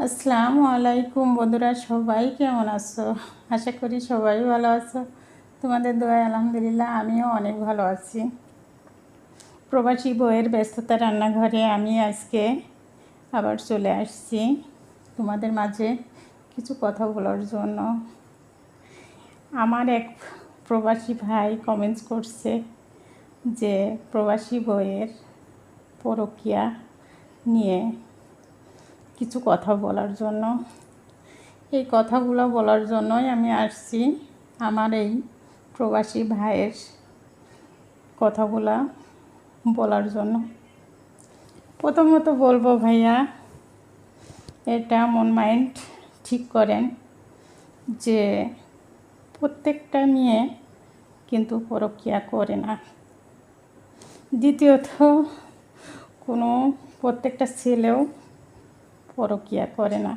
আসসালামু আলাইকুম বন্ধুরা, সবাই কেমন আছো? আশা করি সবাই ভালো আছো। তোমাদের দোয়ায় আলহামদুলিল্লাহ আমিও অনেক ভালো আছি। প্রবাসী বইয়ের ব্যস্ততা রান্নাঘরে আমি আজকে আবার চলে আসছি তোমাদের মাঝে কিছু কথা বলার জন্য। আমার এক প্রবাসী ভাই কমেন্টস করছে যে প্রবাসী বইয়ের পরকীয়া নিয়ে কিছু কথা বলার জন্য। এই কথাগুলো বলার জন্যই আমি আসছি, আমার এই প্রবাসী ভাইয়ের কথাগুলো বলার জন্য। প্রথমত বলবো, ভাইয়া এটা মন মাইন্ড ঠিক করেন যে প্রত্যেকটা মেয়ে কিন্তু পরকীয়া করে না। দ্বিতীয়ত কোনো প্রত্যেকটা ছেলেও পরকীয়া করে না।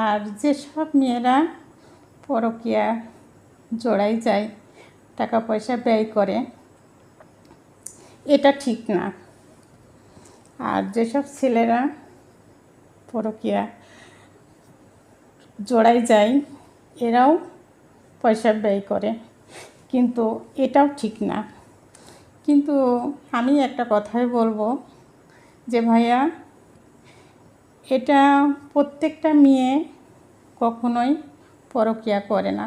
আর যেসব মেয়েরা পরকীয়া জড়াই যায়, টাকা পয়সা ব্যয় করে, এটা ঠিক না। আর যেসব ছেলেরা পরকীয়া জড়াই যায়, এরাও পয়সা ব্যয় করে, কিন্তু এটাও ঠিক না। কিন্তু আমি একটা কথাই বলবো যে ভাইয়া, এটা প্রত্যেকটা মেয়ে কখনোই পরকীয়া করে না,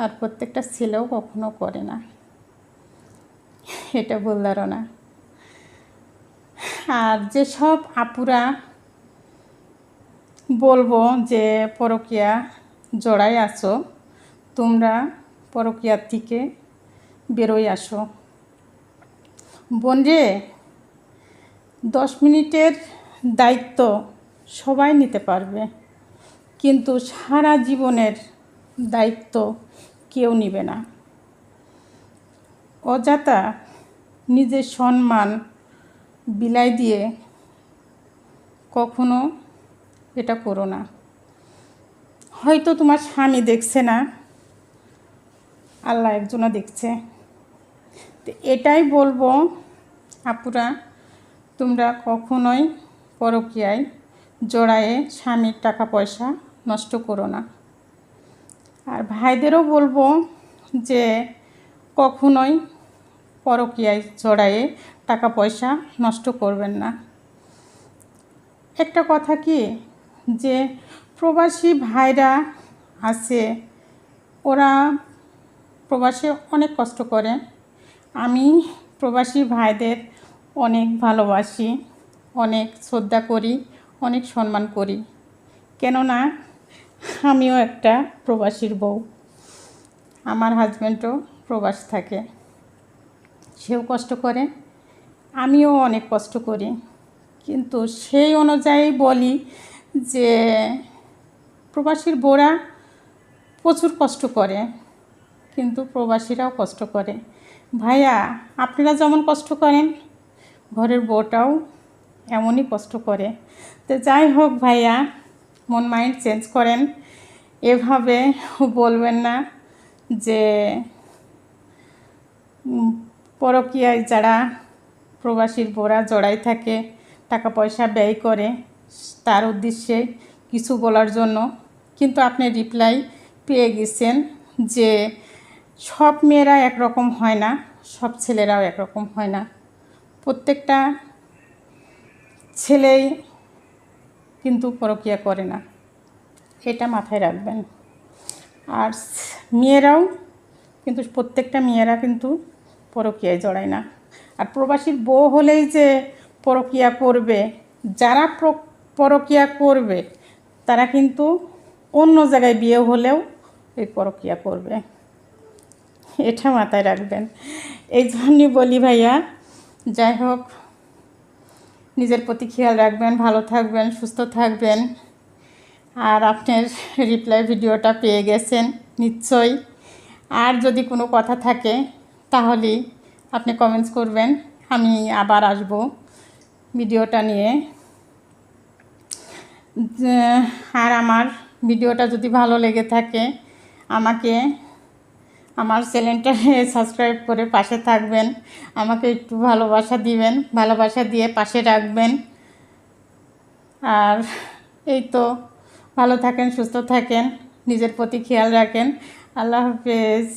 আর প্রত্যেকটা ছেলেও কখনো করে না, এটা ভুল ধারণা। আর যেসব আপুরা বলবো যে পরকীয়া জড়াই আছো, তোমরা পরকীয়ার থেকে বেরোয় আসো। বোন রে, 10 মিনিটের দায়িত্ব সবাই নিতে পারবে, কিন্তু সারা জীবনের দায়িত্ব কেউ নেবে না। অযথা নিজের সম্মান বিলাই দিয়ে কখনো এটা করো না। হয়তো তোমার স্বামী দেখছে না, আল্লাহ একজনও দেখছে। তো এটাই বলবো আপুরা, তোমরা কখনোই পরকীয়ায় জড়ায়ে স্বামীর টাকা পয়সা নষ্ট করো না। আর ভাইদেরও বলবো যে কখনোই পরকীয়ায় জড়ায়ে টাকা পয়সা নষ্ট করবেন না। একটা কথা কি, যে প্রবাসী ভাইরা আছে, ওরা প্রবাসে অনেক কষ্ট করে। আমি প্রবাসী ভাইদের অনেক ভালোবাসি, অনেক শ্রদ্ধা করি, অনেক সম্মান করি। কেননা আমিও একটা প্রবাসীর বউ। আমার হাজব্যান্ডও প্রবাস থাকে, সেও কষ্ট করে, আমিও অনেক কষ্ট করি। কিন্তু সেই অনুযায়ী বলি যে প্রবাসীর বউরা প্রচুর কষ্ট করে, কিন্তু প্রবাসীরাও কষ্ট করে। ভাইয়া, আপনারা যেমন কষ্ট করেন, ঘরের বউটাও এমনই কষ্ট করে। তো যাই হোক ভাইয়া, মন মাইন্ড চেঞ্জ করেন। এভাবে বলবেন না যে পরকীয়ায় যারা প্রবাসীর বউরা জড়াই থাকে, টাকা পয়সা ব্যয় করে, তার উদ্দেশ্যে কিছু বলার জন্য। কিন্তু আপনি রিপ্লাই পেয়ে গেছেন যে সব মেয়েরা একরকম হয় না, সব ছেলেরাও একরকম হয় না। প্রত্যেকটা ছেলেই কিন্তু পরকীয়া করে না, এটা মাথায় রাখবেন। আর মেয়েরাও কিন্তু, প্রত্যেকটা মেয়েরা কিন্তু পরকীয়ায় জড়ায় না। আর প্রবাসীর বউ হলেই যে পরকীয়া করবে, যারা পরকীয়া করবে তারা কিন্তু অন্য জায়গায় বিয়ে হলেও এই পরকীয়া করবে, এটা মাথায় রাখবেন। এই জন্যই বলি ভাইয়া, যাই হোক, নিজের প্রতি খেয়াল রাখবেন, ভালো থাকবেন, সুস্থ থাকবেন। আর আপনার রিপ্লাই ভিডিওটা পেয়ে গেছেন নিশ্চয়ই। আর যদি কোনো কথা থাকে তাহলে আপনি কমেন্টস করবেন, আমি আবার আসব ভিডিওটা নিয়ে। আর আমার ভিডিওটা যদি ভালো লেগে থাকে, আমাকে আমার চ্যানেলটা সাবস্ক্রাইব করে পাশে থাকবেন, আমাকে একটু ভালোবাসা দিবেন, ভালোবাসা দিয়ে পাশে রাখবেন। আর এই তো, ভালো থাকেন, সুস্থ থাকেন, নিজের প্রতি খেয়াল রাখেন। আল্লাহ হাফেজ।